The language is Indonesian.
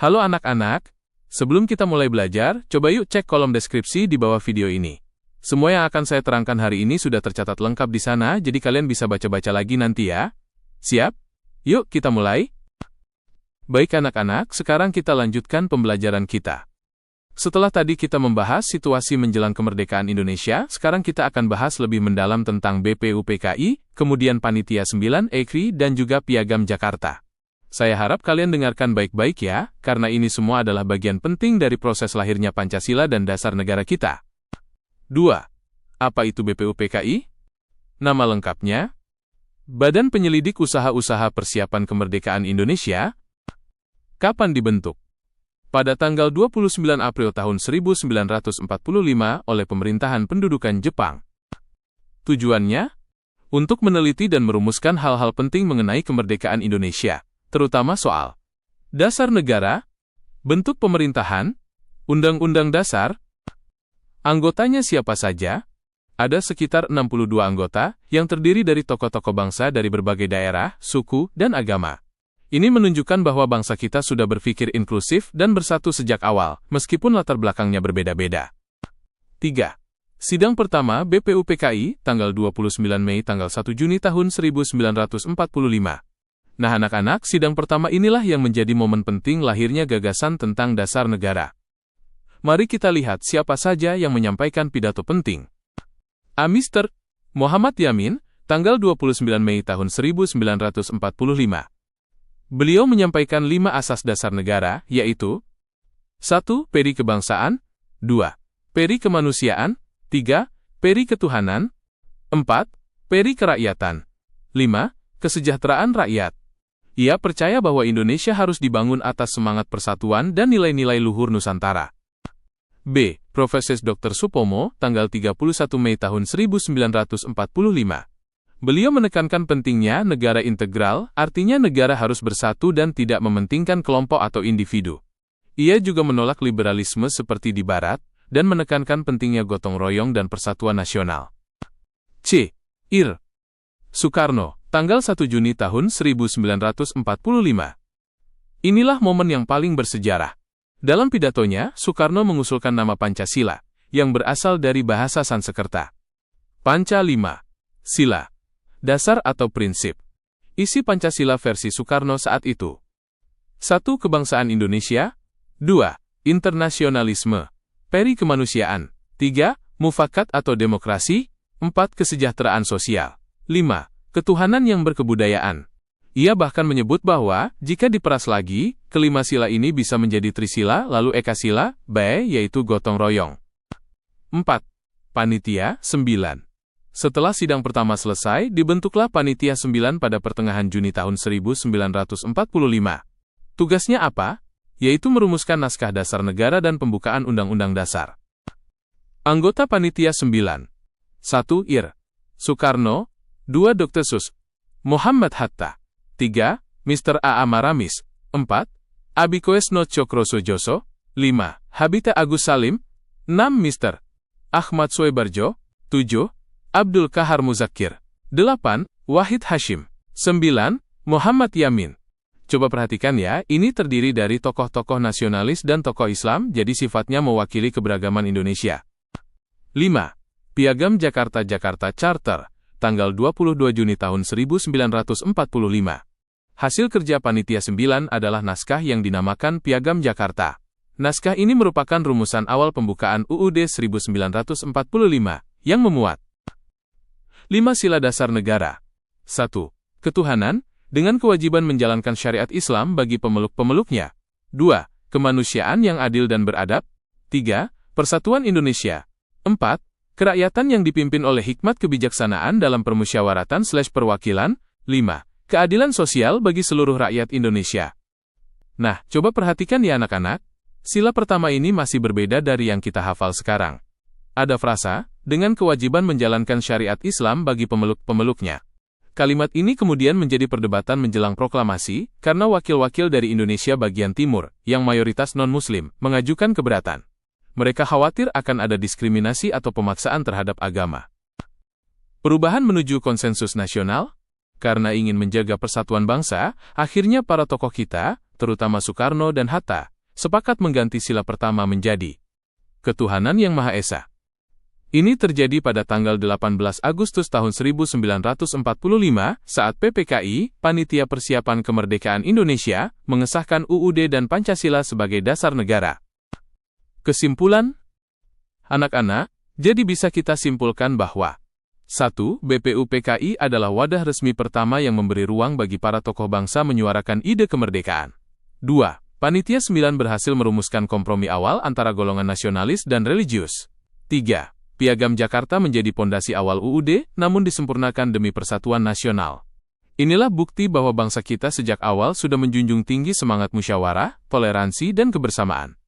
Halo anak-anak, sebelum kita mulai belajar, coba yuk cek kolom deskripsi di bawah video ini. Semua yang akan saya terangkan hari ini sudah tercatat lengkap di sana, jadi kalian bisa baca-baca lagi nanti ya. Siap? Yuk kita mulai. Baik anak-anak, sekarang kita lanjutkan pembelajaran kita. Setelah tadi kita membahas situasi menjelang kemerdekaan Indonesia, sekarang kita akan bahas lebih mendalam tentang BPUPKI, kemudian Panitia 9 EKRI, dan juga Piagam Jakarta. Saya harap kalian dengarkan baik-baik ya, karena ini semua adalah bagian penting dari proses lahirnya Pancasila dan dasar negara kita. 2. Apa itu BPUPKI? Nama lengkapnya? Badan Penyelidik Usaha-Usaha Persiapan Kemerdekaan Indonesia. Kapan dibentuk? Pada tanggal 29 April tahun 1945 oleh Pemerintahan Pendudukan Jepang. Tujuannya? Untuk meneliti dan merumuskan hal-hal penting mengenai kemerdekaan Indonesia, terutama soal dasar negara, bentuk pemerintahan, undang-undang dasar. Anggotanya siapa saja? Ada sekitar 62 anggota, yang terdiri dari tokoh-tokoh bangsa dari berbagai daerah, suku, dan agama. Ini menunjukkan bahwa bangsa kita sudah berpikir inklusif dan bersatu sejak awal, meskipun latar belakangnya berbeda-beda. 3. Sidang pertama BPUPKI, tanggal 29 Mei tanggal 1 Juni tahun 1945. Nah anak-anak, sidang pertama inilah yang menjadi momen penting lahirnya gagasan tentang dasar negara. Mari kita lihat siapa saja yang menyampaikan pidato penting. A. Mr. Muhammad Yamin, tanggal 29 Mei tahun 1945. Beliau menyampaikan 5 asas dasar negara, yaitu 1. Peri kebangsaan, 2. Peri kemanusiaan, 3. Peri ketuhanan, 4. Peri kerakyatan, 5. Kesejahteraan rakyat. Ia percaya bahwa Indonesia harus dibangun atas semangat persatuan dan nilai-nilai luhur Nusantara. B. Profesor Dr. Supomo, tanggal 31 Mei tahun 1945. Beliau menekankan pentingnya negara integral, artinya negara harus bersatu dan tidak mementingkan kelompok atau individu. Ia juga menolak liberalisme seperti di Barat, dan menekankan pentingnya gotong royong dan persatuan nasional. C. Ir. Soekarno, tanggal 1 Juni tahun 1945. Inilah momen yang paling bersejarah. Dalam pidatonya, Soekarno mengusulkan nama Pancasila, yang berasal dari bahasa Sanskerta. Panca 5. Sila. Dasar atau prinsip. Isi Pancasila versi Soekarno saat itu. 1. Kebangsaan Indonesia. 2. Internasionalisme. Peri kemanusiaan. 3. Mufakat atau demokrasi. 4. Kesejahteraan sosial. 5. Ketuhanan yang berkebudayaan. Ia bahkan menyebut bahwa, jika diperas lagi, kelima sila ini bisa menjadi trisila, lalu ekasila, yaitu gotong royong. 4. Panitia 9. Setelah sidang pertama selesai, dibentuklah Panitia 9 pada pertengahan Juni tahun 1945. Tugasnya apa? Yaitu merumuskan naskah dasar negara dan pembukaan Undang-Undang Dasar. Anggota Panitia 9. 1. Ir. Soekarno. 2. Dr. Sus. Muhammad Hatta. 3. Mr. A. Maramis. 4. Abikoesno Cokrosojoso. 5. Habita Agus Salim. 6. Mr. Ahmad Soebarjo. 7. Abdul Kahar Muzakir. 8. Wahid Hashim. 9. Muhammad Yamin. Coba perhatikan ya, ini terdiri dari tokoh-tokoh nasionalis dan tokoh Islam, jadi sifatnya mewakili keberagaman Indonesia. 5. Piagam Jakarta Charter, tanggal 22 Juni tahun 1945. Hasil kerja Panitia 9 adalah naskah yang dinamakan Piagam Jakarta. Naskah ini merupakan rumusan awal pembukaan UUD 1945, yang memuat 5 sila dasar negara. 1. Ketuhanan, dengan kewajiban menjalankan syariat Islam bagi pemeluk-pemeluknya. 2. Kemanusiaan yang adil dan beradab. 3. Persatuan Indonesia. 4. Kerakyatan yang dipimpin oleh hikmat kebijaksanaan dalam permusyawaratan/perwakilan. 5. Keadilan sosial bagi seluruh rakyat Indonesia. Nah, coba perhatikan ya anak-anak. Sila pertama ini masih berbeda dari yang kita hafal sekarang. Ada frasa, dengan kewajiban menjalankan syariat Islam bagi pemeluk-pemeluknya. Kalimat ini kemudian menjadi perdebatan menjelang proklamasi, karena wakil-wakil dari Indonesia bagian timur, yang mayoritas non-muslim, mengajukan keberatan. Mereka khawatir akan ada diskriminasi atau pemaksaan terhadap agama. Perubahan menuju konsensus nasional? Karena ingin menjaga persatuan bangsa, akhirnya para tokoh kita, terutama Soekarno dan Hatta, sepakat mengganti sila pertama menjadi Ketuhanan Yang Maha Esa. Ini terjadi pada tanggal 18 Agustus tahun 1945 saat PPKI, Panitia Persiapan Kemerdekaan Indonesia, mengesahkan UUD dan Pancasila sebagai dasar negara. Kesimpulan? Anak-anak, jadi bisa kita simpulkan bahwa 1. BPUPKI adalah wadah resmi pertama yang memberi ruang bagi para tokoh bangsa menyuarakan ide kemerdekaan. 2. Panitia 9 berhasil merumuskan kompromi awal antara golongan nasionalis dan religius. 3. Piagam Jakarta menjadi pondasi awal UUD, namun disempurnakan demi persatuan nasional. Inilah bukti bahwa bangsa kita sejak awal sudah menjunjung tinggi semangat musyawarah, toleransi, dan kebersamaan.